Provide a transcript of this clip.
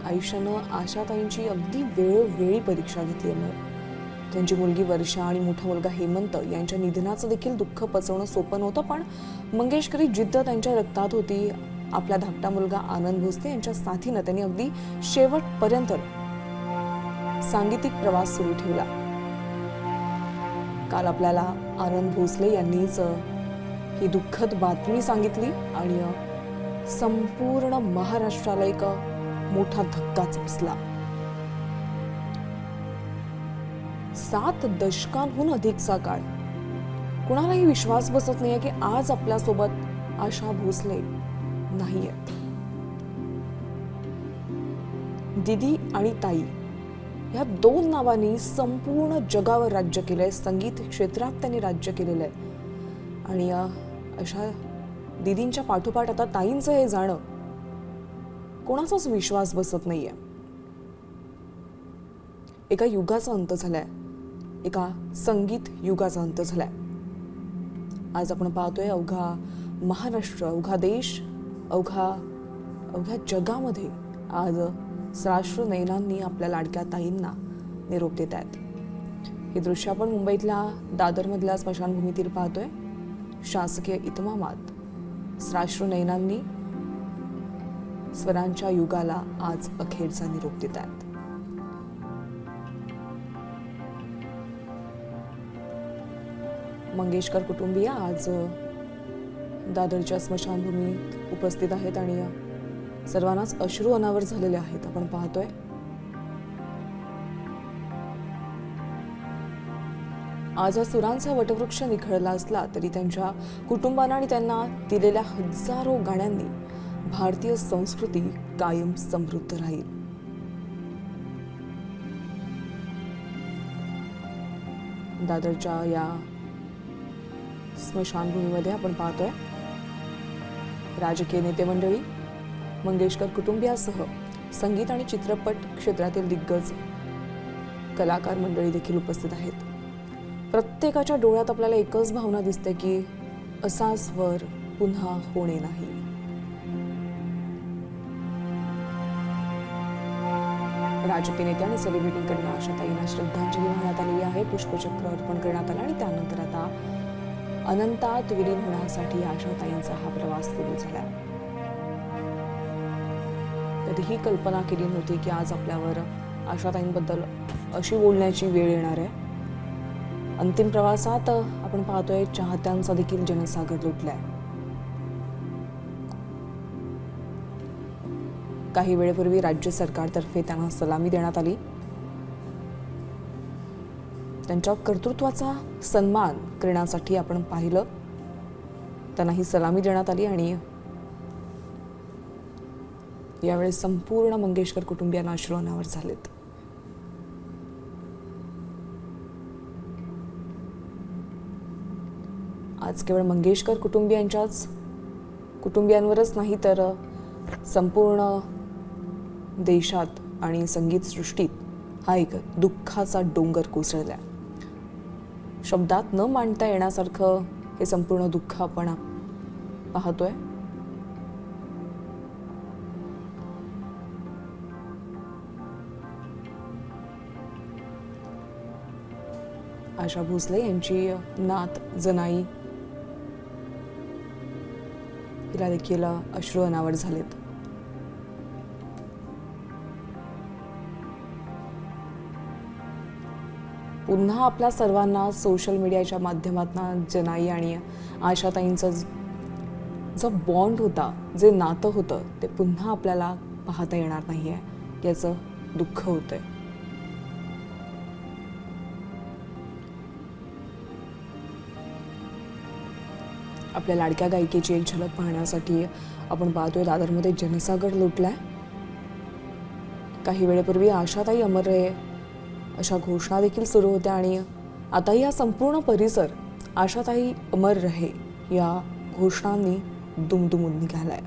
आयुष्यानं आशाताईंची अगदी वेळोवेळी परीक्षा घेतली आहे. त्यांची मुलगी वर्षा आणि मोठा मुलगा हेमंत यांच्या निधनाचं देखील दुःख पचवणं सोपं नव्हतं, पण मंगेशकरी जिद्द त्यांच्या रक्तात होती. आपला धाकटा मुलगा आनंद भोसले यांच्या साथीनं त्यांनी अगदी शेवटपर्यंत सांगीतिक प्रवास सुरू ठेवला. काल आपल्याला आनंद भोसले यांनीच ही दुःखद बातमी सांगितली आणि संपूर्ण महाराष्ट्राला एक मोठा धक्काच बसला. 7 दशकांहून अधिकचा काळ कुणालाही विश्वास बसत नाहीये की आज आपल्या सोबत आशा भोसले नाहीयेत. दीदी आणि ताई या 2 नावांनी संपूर्ण जगावर राज्य केलंय. संगीत क्षेत्रात त्यांनी राज्य केलेलं आहे आणि अशा दीदींच्या पाठोपाठ आता ताईंचं हे जाणं कोणाचाच विश्वास बसत नाहीये. एका युगाचा अंत झालाय, एका संगीत युगाचा अंत झालाय. आज आपण पाहतोय अवघा महाराष्ट्र, अवघा देश, अवघ्या जगामध्ये आज साश्रू नयनांनी आपल्या लाडक्या ताईंना निरोप देत आहेत. ही दृश्य आपण मुंबईतल्या दादरमधल्या स्मशानभूमीतील पाहतोय. शासकीय इतमामात साश्रू नयनांनी स्वरांच्या युगाला आज अखेरचा निरोप देत आहेत. मंगेशकर कुटुंबीय आज दादरच्या स्मशानभूमीत उपस्थित आहेत आणि सर्वांनाच अश्रू अनावर झालेले आहेत. आपण पाहतोय आज हा सुरांचा वटवृक्ष निखळला असला तरी त्यांच्या कुटुंबांना आणि त्यांना दिलेल्या हजारो गाण्यांनी भारतीय संस्कृती कायम समृद्ध राहील. दादरच्या या स्मशानभूमीमध्ये आपण पाहतोय राजकीय नेते मंडळी, मंगेशकर कुटुंबियासह संगीत आणि चित्रपट क्षेत्रातील दिग्गज कलाकार मंडळी देखील उपस्थित आहेत. प्रत्येकाच्या डोळ्यात आपल्याला एकच भावना दिसते की असा स्वर पुन्हा होणे नाही. राजकीय नेते आणि सेलिब्रिटींकडून आशाताईंना श्रद्धांजली वाहण्यात आलेली आहे. पुष्पचक्र अर्पण करण्यात आलं आणि त्यानंतर आता अनंतात विलीन होण्यासाठी आशाताईंचा हा प्रवास सुरू झालाय. कधीही कल्पना केली नव्हती की आज आपल्यावर आशाताईंबद्दल अशी बोलण्याची वेळ येणार आहे. अंतिम प्रवासात आपण पाहतोय चाहत्यांचा देखील जनसागर लुटलाय. काही वेळेपूर्वी राज्य सरकारतर्फे त्यांना सलामी देण्यात आली. त्यांच्या कर्तृत्वाचा सन्मान करण्यासाठी आपण पाहिलं, त्यांना ही सलामी देण्यात आली आणि यावेळी संपूर्ण मंगेशकर कुटुंबियांना अश्रू अनावर झालेत. आज केवळ मंगेशकर कुटुंबियांवरच नाही तर संपूर्ण देशात आणि संगीत सृष्टीत हा एक दुःखाचा डोंगर कोसळलाय. शब्दात न मांडता येण्यासारखं हे संपूर्ण दुःख आपण पाहतोय. आशा भोसले यांची नात जनाई हिला देखील अश्रू अनावर झालेत. पुन्हा आपल्या सर्वांना सोशल मीडियाच्या माध्यमातून जनाई आणि आशाताईंचं जो बॉन्ड होता, जे नातं होतं, ते पुन्हा आपल्याला पाहता येणार नाहीये याचं दुःख होतंय. आपल्या लाडक्या गायिकेची एक झलक पाहण्यासाठी आपण पाहतोय दादरमध्ये जनसागर लुटलाय. काही वेळेपूर्वी आशाताई अमर रहे अशा घोषणा देखील सुरू होत्या आणि आता या संपूर्ण परिसर आशाताई अमर रहे या घोषणांनी दुमदुमून निघालाय.